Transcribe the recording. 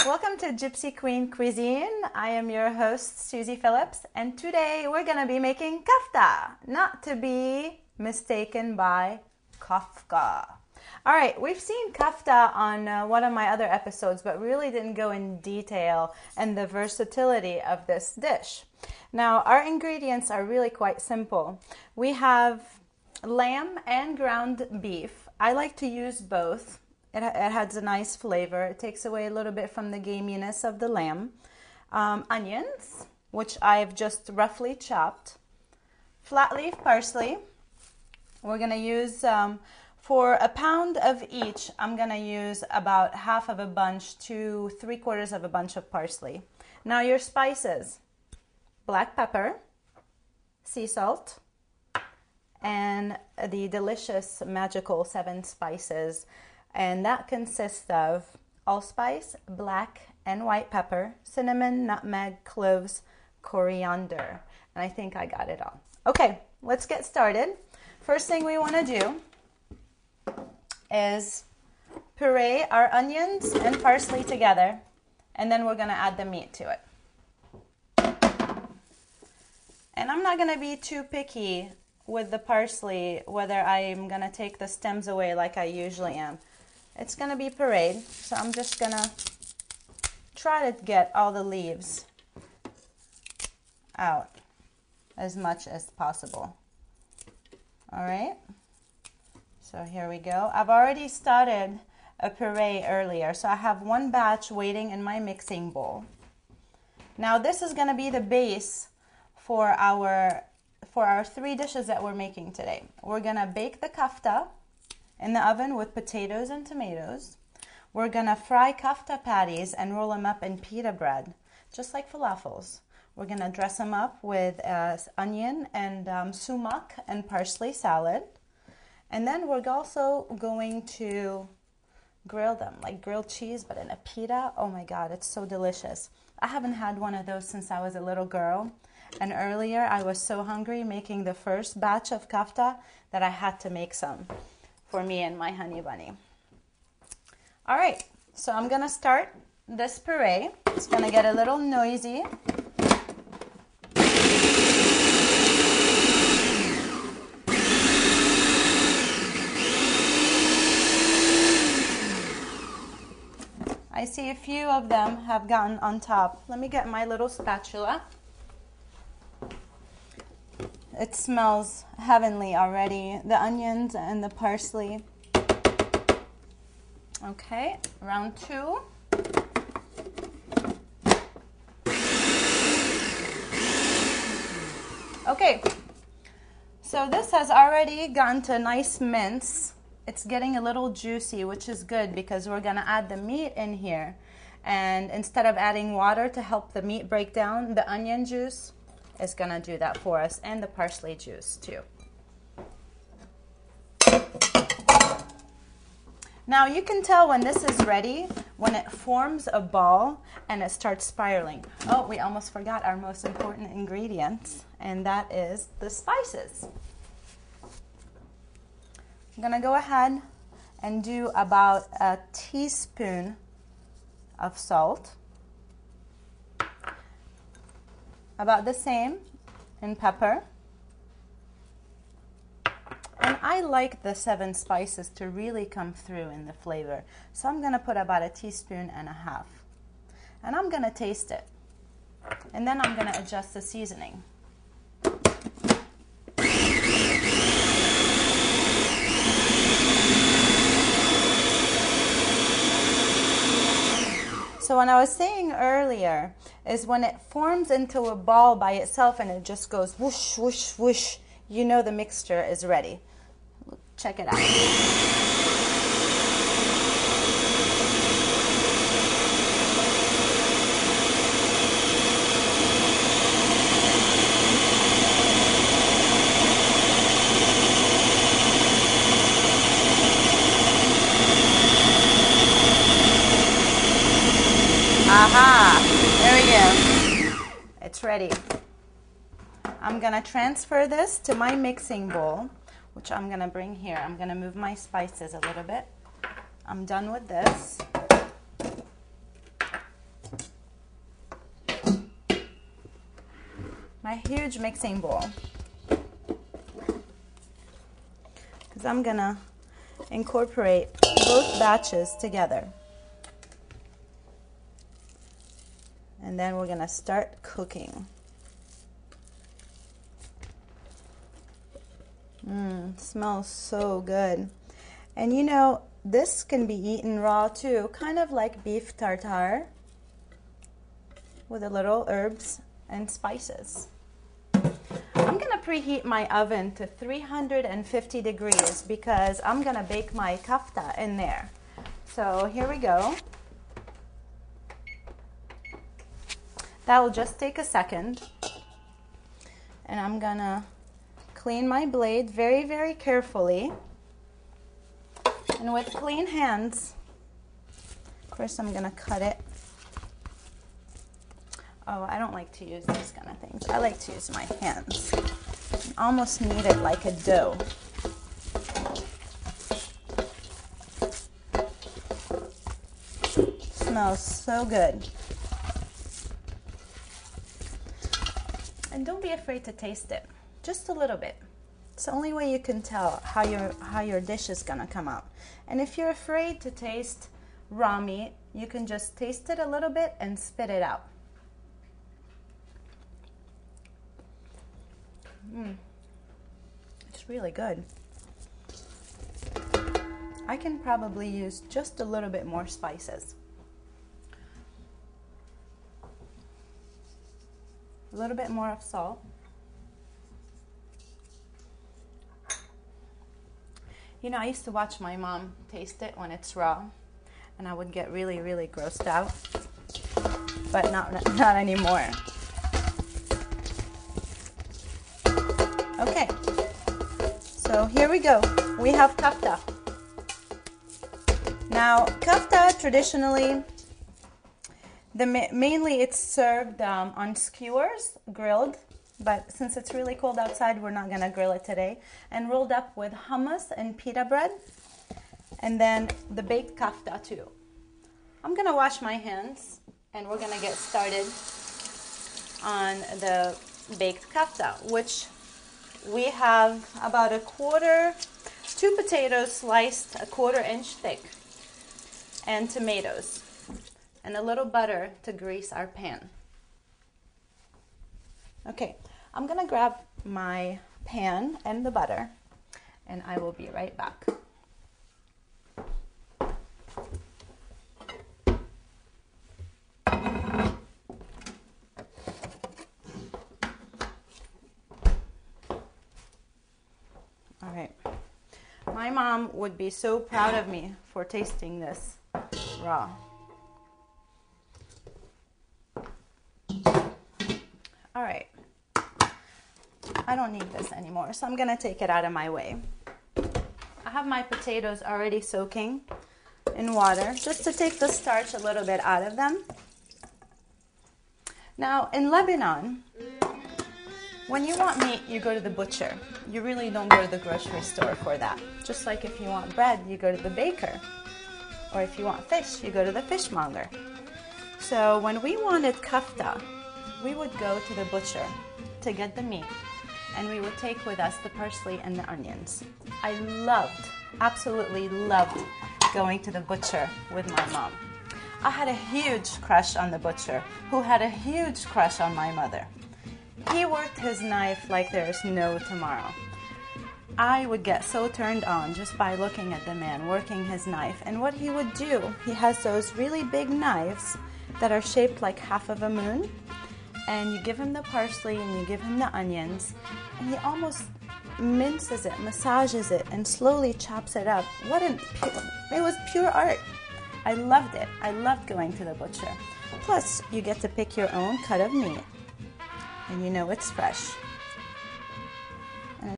Welcome to Gypsy Queen Cuisine. I am your host, Suzy Phillips, and today we're going to be making kafta, not to be mistaken by kafka. All right, we've seen kafta on one of my other episodes, but really didn't go in detail and the versatility of this dish. Now, our ingredients are really quite simple. We have lamb and ground beef. I like to use both. It has a nice flavor. It takes away a little bit from the gaminess of the lamb. Onions, which I've just roughly chopped. Flat leaf parsley. We're going to use, for a pound of each, I'm going to use about half of a bunch to 3/4 of a bunch of parsley. Now your spices: black pepper, sea salt, and the delicious magical 7 spices. And that consists of allspice, black and white pepper, cinnamon, nutmeg, cloves, coriander. And I think I got it all. Okay, let's get started. First thing we want to do is puree our onions and parsley together, and then we're going to add the meat to it. And I'm not going to be too picky with the parsley, whether I'm going to take the stems away like I usually am. It's going to be pureed, so I'm just going to try to get all the leaves out as much as possible. All right, so here we go. I've already started a puree earlier, so I have one batch waiting in my mixing bowl. Now this is going to be the base for our 3 dishes that we're making today. We're going to bake the kafta in the oven with potatoes and tomatoes. We're gonna fry kafta patties and roll them up in pita bread, just like falafels. We're gonna dress them up with onion and sumac and parsley salad. And then we're also going to grill them, like grilled cheese, but in a pita. Oh my God, it's so delicious. I haven't had one of those since I was a little girl. And earlier I was so hungry making the first batch of kafta that I had to make some for me and my honey bunny. All right, so I'm gonna start this puree. It's gonna get a little noisy. I see a few of them have gotten on top. Let me get my little spatula. It smells heavenly already, the onions and the parsley. Okay, round 2. Okay, so this has already gotten to a nice mince. It's getting a little juicy, which is good because we're gonna add the meat in here. And instead of adding water to help the meat break down, the onion juice is going to do that for us, and the parsley juice too. Now you can tell when this is ready when it forms a ball and it starts spiraling. Oh, we almost forgot our most important ingredient, and that is the spices. I'm going to go ahead and do about a teaspoon of salt. About the same in pepper. And I like the 7 spices to really come through in the flavor. So I'm going to put about a teaspoon and a half. And I'm going to taste it. And then I'm going to adjust the seasoning. So when I was saying earlier is when it forms into a ball by itself and it just goes whoosh, whoosh, whoosh, you know the mixture is ready. Check it out. Aha, there we go. It's ready. I'm gonna transfer this to my mixing bowl, which I'm gonna bring here. I'm gonna move my spices a little bit. I'm done with this. my huge mixing bowl, because I'm gonna incorporate both batches together. And then we're gonna start cooking. Smells so good. And you know, this can be eaten raw too, kind of like beef tartare with a little herbs and spices. I'm gonna preheat my oven to 350 degrees because I'm gonna bake my kafta in there. So here we go. That will just take a second. And I'm gonna clean my blade very, very carefully. And with clean hands, of course I'm gonna cut it. Oh, I don't like to use these kind of things. I like to use my hands. Almost knead it like a dough. Smells so good. And don't be afraid to taste it. Just a little bit. It's the only way you can tell how your dish is gonna come out. And if you're afraid to taste raw meat, you can just taste it a little bit and spit it out. It's really good. I can probably use just a little bit more spices. A little bit more of salt. You know, I used to watch my mom taste it when it's raw, and I would get really, really grossed out, but not anymore. Okay, so here we go. We have kafta. Now, kafta traditionally, mainly it's served on skewers, grilled, but since it's really cold outside, we're not gonna grill it today. And rolled up with hummus and pita bread, and then the baked kafta too. I'm gonna wash my hands, and we're gonna get started on the baked kafta, which we have about 2 potatoes sliced 1/4 inch thick, and tomatoes, and a little butter to grease our pan. Okay, I'm gonna grab my pan and the butter, and I will be right back. All right, my mom would be so proud of me for tasting this raw. All right, I don't need this anymore, so I'm gonna take it out of my way. I have my potatoes already soaking in water just to take the starch a little bit out of them. Now, in Lebanon, when you want meat, you go to the butcher. You really don't go to the grocery store for that. Just like if you want bread, you go to the baker. Or if you want fish, you go to the fishmonger. So when we wanted kafta, we would go to the butcher to get the meat, and we would take with us the parsley and the onions. I absolutely loved going to the butcher with my mom. I had a huge crush on the butcher, who had a huge crush on my mother. He worked his knife like there's no tomorrow. I would get so turned on just by looking at the man working his knife. And what he would do, he has those really big knives that are shaped like half of a moon. And you give him the parsley and you give him the onions, and he almost minces it, massages it, and slowly chops it up. It was pure art. I loved it. I loved going to the butcher. Plus, you get to pick your own cut of meat, and you know it's fresh.